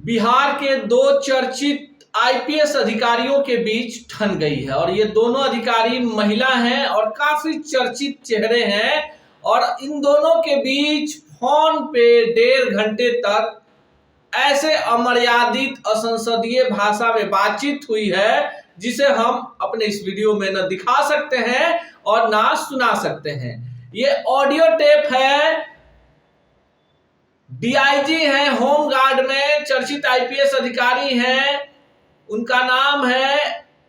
बिहार के दो चर्चित आईपीएस अधिकारियों के बीच ठन गई है और ये दोनों अधिकारी महिला हैं और काफी चर्चित चेहरे हैं। और इन दोनों के बीच फोन पे 1.5 घंटे तक ऐसे अमर्यादित असंसदीय भाषा में बातचीत हुई है जिसे हम अपने इस वीडियो में न दिखा सकते हैं और ना सुना सकते हैं। ये ऑडियो टेप है। डीआईजी हैं होमगार्ड में, चर्चित आईपीएस अधिकारी हैं, उनका नाम है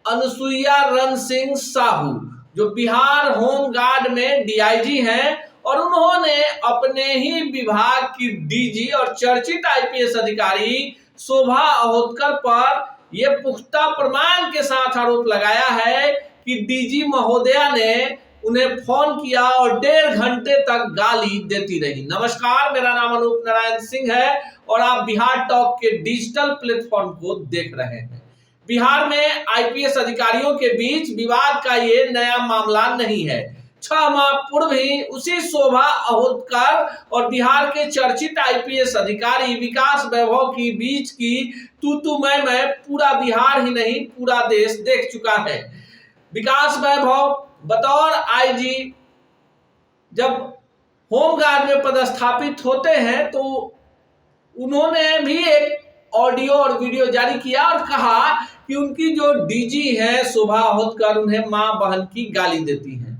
अनुसुईया रण सिंह साहू, जो बिहार होमगार्ड में डीआईजी हैं। और उन्होंने अपने ही विभाग की डीजी और चर्चित आईपीएस अधिकारी शोभा अहोतकर पर यह पुख्ता प्रमाण के साथ आरोप लगाया है कि डीजी महोदया ने उन्हें फोन किया और 1.5 घंटे तक गाली देती रही। नमस्कार, मेरा नाम अनूप नारायण सिंह है और आप बिहार टॉक के डिजिटल प्लेटफॉर्म को देख रहे हैं। बिहार में आईपीएस अधिकारियों के बीच विवाद का ये नया मामला नहीं है। 6 माह पूर्व ही उसी शोभा अहोतकर और बिहार के चर्चित आईपीएस अधिकारी विकास वैभव की बीच की तू मैं पूरा बिहार ही नहीं पूरा देश देख चुका है। विकास वैभव बतौर आईजी जब होमगार्ड में पदस्थापित होते हैं तो उन्होंने भी एक ऑडियो और वीडियो जारी किया और कहा कि उनकी जो डीजी है शोभा अहोतकर उन्हें मां बहन की गाली देती हैं।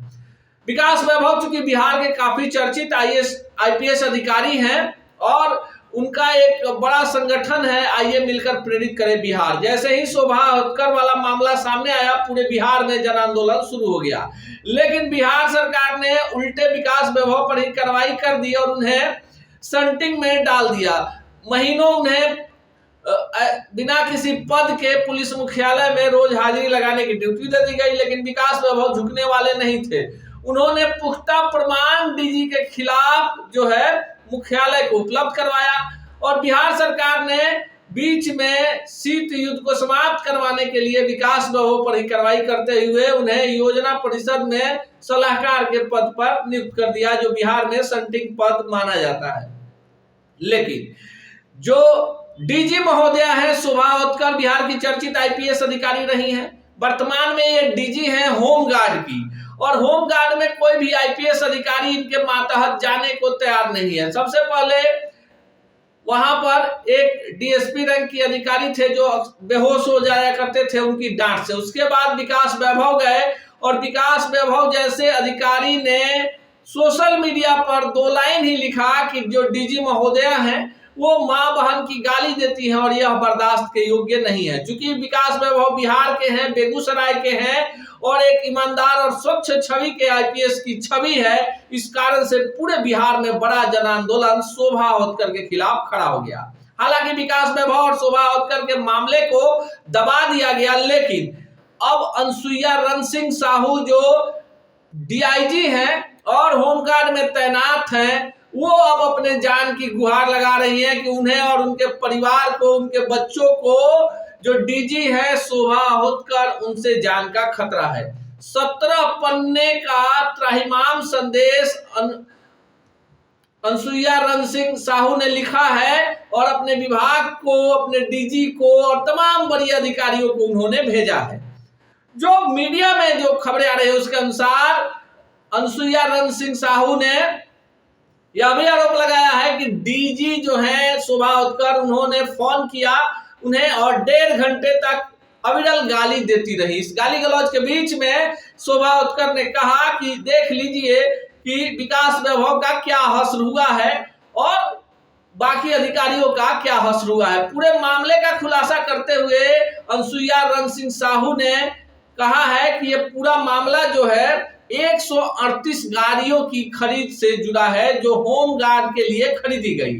विकास वैभव चूंकि बिहार के काफी चर्चित आईपीएस अधिकारी हैं और उनका एक बड़ा संगठन है आइए मिलकर प्रेरित करें बिहार। जैसे ही शोभा अहोतकर वाला मामला सामने आया पूरे बिहार में जन आंदोलन शुरू हो गया, लेकिन बिहार सरकार ने उल्टे विकास वैभव पर ही कार्रवाई कर दी और उन्हें सन्टिंग में डाल दिया। महीनों उन्हें बिना किसी पद के पुलिस मुख्यालय में रोज हाजिरी लगाने की ड्यूटी दे दी गई, लेकिन विकास वैभव झुकने वाले नहीं थे। उन्होंने पुख्ता प्रमाण डीजी के खिलाफ जो है मुख्यालय को उपलब्ध करवाया और बिहार सरकार ने बीच में शीत युद्ध को समाप्त करवाने के लिए विकास वैभव पर ही कार्रवाई करते हुए उन्हें योजना परिषद में सलाहकार के पद पर नियुक्त कर दिया, जो बिहार में सन्टिंग पद माना जाता है। लेकिन जो डीजी महोदया है शोभा अहोतकर बिहार की चर्चित आईपीएस अधिकारी रही हैं। वर्तमान में ये डीजी हैं होमगार्ड की और होमगार्ड में कोई भी आईपीएस अधिकारी इनके मातहत जाने को तैयार नहीं है। सबसे पहले वहां पर एक डीएसपी रैंक की अधिकारी थे जो बेहोश हो जाया करते थे उनकी डांट से। उसके बाद विकास वैभव गए और विकास वैभव जैसे अधिकारी ने सोशल मीडिया पर 2 लाइन ही लिखा कि जो डीजी महोदया हैं वो मां बहन की गाली देती हैं और यह बर्दाश्त के योग्य नहीं है। चूंकि विकास वैभव बिहार के हैं, बेगूसराय के हैं और एक ईमानदार और स्वच्छ छवि के आईपीएस की छवि है, इस कारण से पूरे बिहार में बड़ा जन आंदोलन शोभा अहोतकर के खिलाफ खड़ा हो गया। हालांकि विकास वैभव और शोभा अहोतकर के मामले को दबा दिया गया, लेकिन अब अनुसुईया रण सिंह साहू जो डीआईजी हैं और होमगार्ड में तैनात हैं वो अब अपने जान की गुहार लगा रही हैं कि उन्हें और उनके परिवार को, उनके बच्चों को जो डीजी है शोभा अहोतकर उनसे जान का खतरा है। 17 पन्ने का त्राहिमाम संदेश अनुसुईया रण सिंह साहू ने लिखा है और अपने विभाग को, अपने डीजी को और तमाम बड़ी अधिकारियों को उन्होंने भेजा है। जो मीडिया में जो खबरें आ रही है उसके अनुसार अनुसुईया रण सिंह साहू ने यह भी आरोप लगाया है कि डीजी जो है शोभा अहोतकर उन्होंने फोन किया उन्हें और 1.5 घंटे तक अविरल गाली देती रही। इस गाली गलौज के बीच में शोभा अहोतकर ने कहा कि देख लीजिए कि विकास वैभव का क्या हश्र हुआ है और बाकी अधिकारियों का क्या हश्र हुआ है। पूरे मामले का खुलासा करते हुए अनुसुईया रण सिंह साहू ने कहा है कि यह पूरा मामला जो है 138 गाड़ियों की खरीद से जुड़ा है जो होमगार्ड के लिए खरीदी गई।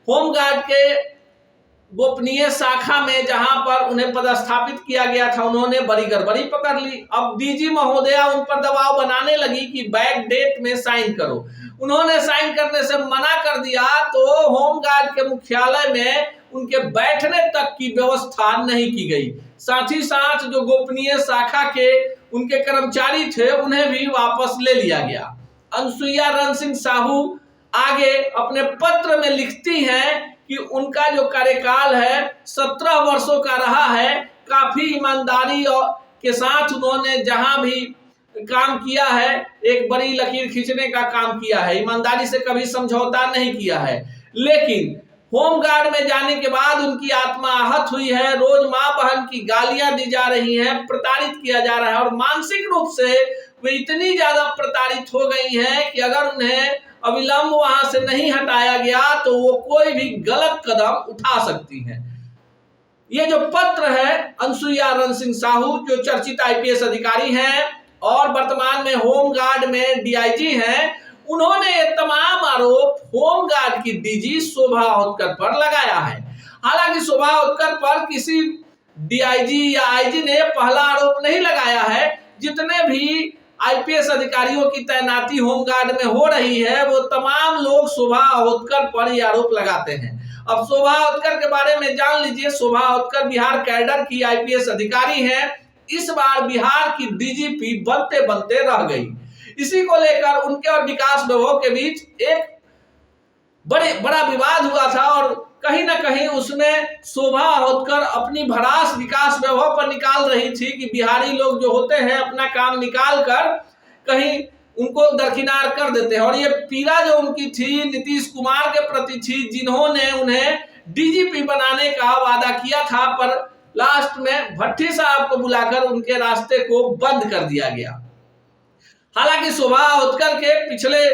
होमगार्ड के गोपनीय शाखा में जहां पर उन्हें पदस्थापित किया गया था उन्होंने बड़ी गड़बड़ी पकड़ ली। अब डीजी महोदया उन पर दबाव बनाने लगी कि बैक डेट में साइन करो। उन्होंने साइन करने से मना कर दिया तो होमगार्ड के मुख्यालय में उनके बैठने तक की व्यवस्था नहीं की गई। साथ ही साथ जो गोपनीय शाखा के उनके कर्मचारी थे उन्हें भी वापस ले लिया गया। अनुसुईया रण सिंह साहू आगे अपने पत्र में लिखती हैं कि उनका जो कार्यकाल है 17 वर्षों का रहा है। काफी ईमानदारी और के साथ उन्होंने जहां भी काम किया है, एक बड़ी लकीर खींचने का काम किया है, ईमानदारी से कभी समझौता नहीं किया है। लेकिन होमगार्ड में जाने के बाद उनकी आत्मा आहत हुई है, रोज मां बहन की गालियां दी जा रही हैं, प्रताड़ित किया जा रहा है और मानसिक रूप से वे इतनी ज्यादा प्रताड़ित हो गई हैं कि अगर उन्हें अविलंब वहां से नहीं हटाया गया तो वो कोई भी गलत कदम उठा सकती हैं। ये जो पत्र है अनुसुईया रण सिंह साहू जो चर्चित आईपीएस अधिकारी हैं और वर्तमान में होमगार्ड में डीआईजी हैं, उन्होंने ये तमाम आरोप होमगार्ड की डीजी शोभा होतकर पर लगाया है। हालांकि शोभा होतकर पर किसी डीआईजी या आईजी ने पहला आरोप नहीं लगाया है। जितने भी आईपीएस अधिकारियों की तैनाती होमगार्ड में हो रही है वो तमाम लोग शोभा होतकर पर ये आरोप लगाते हैं। अब शोभा होतकर के बारे में जान लीजिए। शोभा होतकर बिहार कैडर की आईपीएस अधिकारी हैं। इस बार बिहार की डीजीपी बनते बनते रह गई। इसी को लेकर उनके और विकास वैभव के बीच एक बड़ा विवाद हुआ था और कहीं ना कहीं उसमें शोभा होतकर अपनी भड़ास विकास वैभव पर निकाल रही थी कि बिहारी लोग जो होते हैं अपना काम निकाल कर कहीं उनको दरकिनार कर देते हैं। और ये पीड़ा जो उनकी थी नीतीश कुमार के प्रति थी, जिन्होंने उन्हें डीजीपी बनाने का वादा किया था, पर लास्ट में भट्टी साहब को बुलाकर उनके रास्ते को बंद कर दिया गया। हालांकि शोभा होतकर के पिछले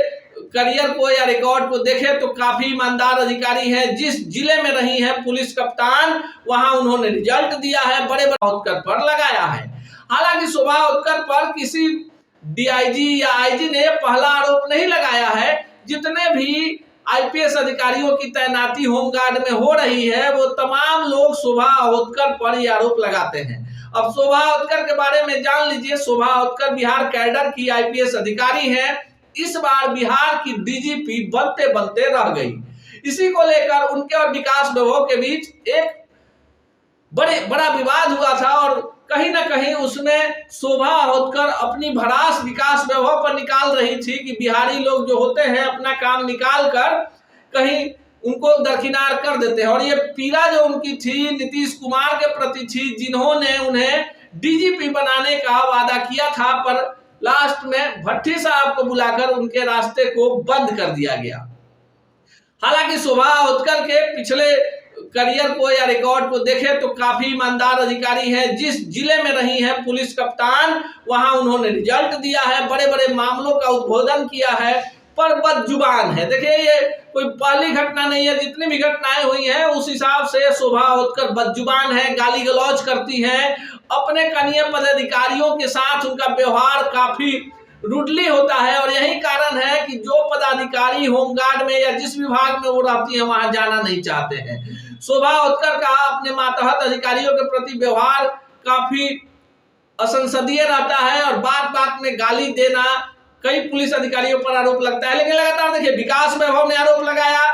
करियर को या रिकॉर्ड को देखें तो काफी ईमानदार अधिकारी हैं। जिस जिले में रही हैं पुलिस कप्तान, वहां उन्होंने रिजल्ट दिया है, बड़े होतकर पर लगाया है। हालांकि शोभा होतकर पर किसी डीआईजी या आईजी ने पहला आरोप नहीं लगाया है। जितने भी आईपीएस अधिकारियों की तैनाती होमगार्ड में हो रही है वो तमाम लोग शोभा होतकर पर ये आरोप लगाते हैं। अब शोभा होतकर के बारे में जान लीजिए। शोभा होतकर बिहार कैडर की आईपीएस अधिकारी हैं। इस बार बिहार की डीजीपी बनते बनते रह गई। इसी को लेकर उनके और विकास वैभव के बीच एक बड़ा विवाद हुआ था और कहीं ना कहीं उसमें शोभा होतकर अपनी भड़ास विकास वैभव पर निकाल रही थी कि बिहारी लोग जो होते हैं अपना काम निकाल कर कहीं उनको दरकिनार कर देते हैं। और ये पीड़ा जो उनकी थी नीतीश कुमार के प्रति थी, जिन्होंने उन्हें डीजीपी बनाने का वादा किया था, पर लास्ट में भट्टी साहब को बुलाकर उनके रास्ते को बंद कर दिया गया। हालांकि शोभा होतकर के पिछले करियर को या रिकॉर्ड को देखें तो काफी ईमानदार अधिकारी हैं। जिस जिले में रही हैं पुलिस कप्तान, वहां उन्होंने रिजल्ट दिया है, बड़े मामलों का उद्बोधन किया है, पर बदजुबान है। देखिए ये कोई पहली घटना नहीं है, जितनी भी घटनाएं हुई हैं उस हिसाब से शोभा होतकर बदजुबान है, गाली गलौज करती हैं। अपने कनीय पदाधिकारियों के साथ उनका व्यवहार काफी रूडली होता है और यही कारण है कि जो पदाधिकारी होमगार्ड में या जिस विभाग में वो रहती है वहां जाना नहीं चाहते हैं। शोभा होतकर का अपने मातहत अधिकारियों के प्रति व्यवहार काफी असंसदीय रहता है और बात बात में गाली देना कई पुलिस अधिकारियों पर आरोप लगता है। लेकिन लगातार देखिए विकास वैभव ने आरोप लगाया।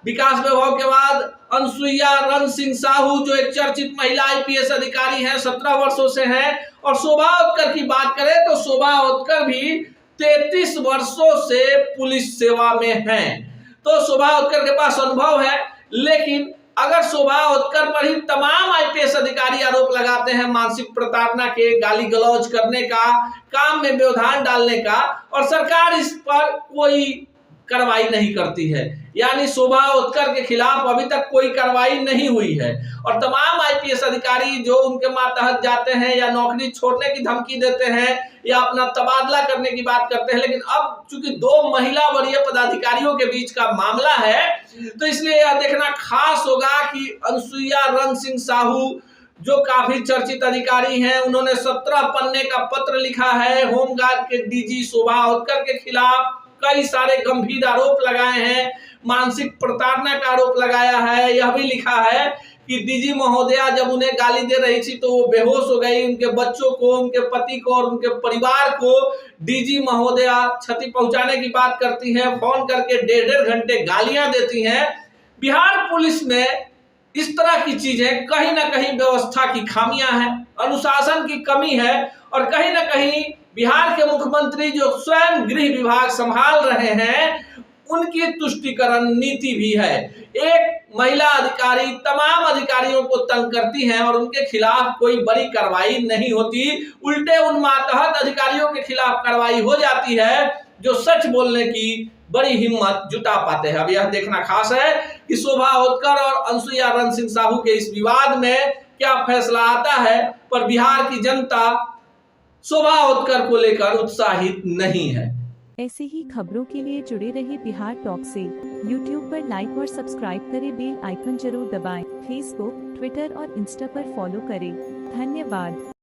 विकास वैभव के बाद अनुसुईया रण सिंह साहू जो एक चर्चित महिला आईपीएस अधिकारी हैं, 17 वर्षों से हैं। और शोभा होतकर की बात करें तो शोभा होतकर भी 33 वर्षों से पुलिस सेवा में हैं। तो शोभा होतकर के पास अनुभव है। लेकिन अगर शोभा होतकर पर ही तमाम आईपीएस अधिकारी आरोप लगाते हैं मानसिक प्रताड़ना के, गाली गलौज करने का, काम में व्यवधान डालने का, और सरकार इस पर कोई कार्रवाई नहीं करती है, यानी शोभा होतकर के खिलाफ अभी तक कोई कार्रवाई नहीं हुई है। और तमाम आईपीएस अधिकारी जो उनके मातहत जाते हैं या नौकरी छोड़ने की धमकी देते हैं या अपना तबादला करने की बात करते हैं, लेकिन अब चूंकि 2 महिला वरीय पदाधिकारियों के बीच का मामला है तो इसलिए यह देखना खास होगा कि अनुसुईया रण सिंह साहू जो काफी चर्चित अधिकारी हैं, उन्होंने 17 पन्ने का पत्र लिखा है होमगार्ड के डीजी शोभा होतकर के खिलाफ। कई सारे गंभीर आरोप लगाए हैं, मानसिक प्रताड़ना का आरोप लगाया है। यह भी लिखा है कि डीजी महोदया जब उन्हें गाली दे रही थी तो वो बेहोश हो गई। उनके बच्चों को, उनके पति को और उनके परिवार को डीजी महोदया क्षति पहुंचाने की बात करती हैं, फोन करके 1.5 घंटे गालियां देती हैं। बिहार पुलिस में इस तरह की चीजें कहीं ना कहीं व्यवस्था की खामियां हैं, अनुशासन की कमी है और कहीं ना कहीं बिहार के मुख्यमंत्री जो स्वयं गृह विभाग संभाल रहे हैं उनकी तुष्टिकरण नीति भी है। एक महिला अधिकारी तमाम अधिकारियों को तंग करती हैं और उनके खिलाफ कोई बड़ी कार्रवाई नहीं होती। उल्टे उन मातहत अधिकारियों के खिलाफ कार्रवाई हो जाती है जो सच बोलने की बड़ी हिम्मत जुटा पाते हैं। अब यह देखना खास है कि शोभा होतकर और अनसुईया रन सिंह साहू के इस विवाद में क्या फैसला आता है, पर बिहार की जनता शोभा होतकर को लेकर उत्साहित नहीं है। ऐसे ही खबरों के लिए जुड़े रहिए बिहार टॉक से। यूट्यूब पर लाइक और सब्सक्राइब करें, बेल आइकन जरूर दबाएं। फेसबुक, ट्विटर और इंस्टा पर फॉलो करें। धन्यवाद।